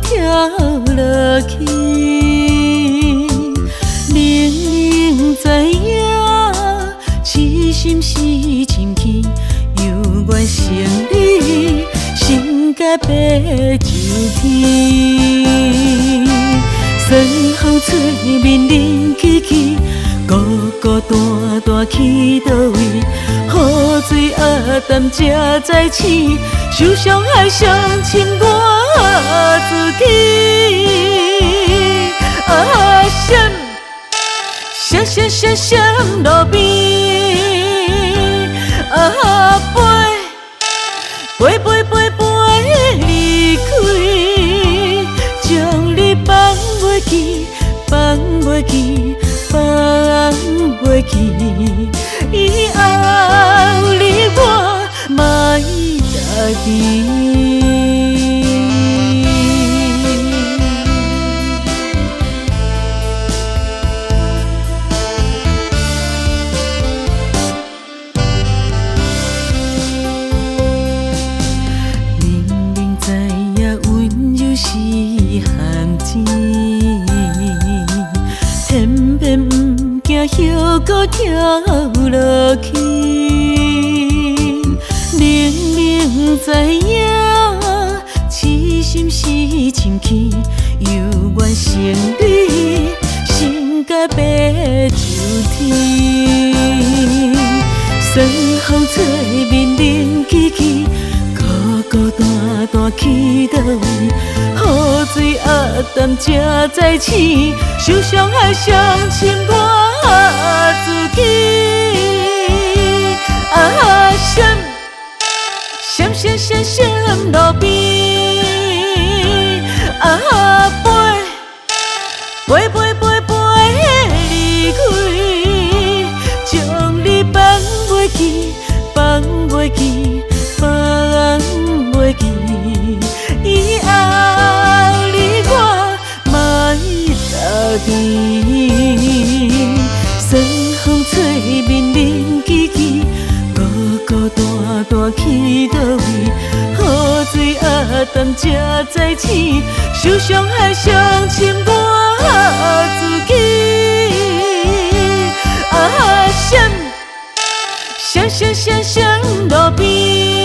跳落去，明明知影痴心是深去，犹愿成你心甲白就天。酸风吹面冷起起，孤孤单单去倒位？雨水暗淡才知醒，受伤爱上深我自己。啊，闪路边，啊飞离开，将你放袂记，放袂记，放袂记。以后你我莫家己。明明知影温柔是寒天，偏偏不惊叶搁跳落去。明明知影痴心是深去，犹愿成你心甲白就天。酸风吹面冷起起，孤孤单单去倒位？雨水暗淡才知醒，受伤爱上深我自己。啊，闪路边，啊飞离开，将你放袂记，放袂记，放袂记。以后你我莫家己。酸风吹面冷起起，孤孤单单去倒位？雨水暗淡才知醒，受伤爱上深我自己。啊，闪路边。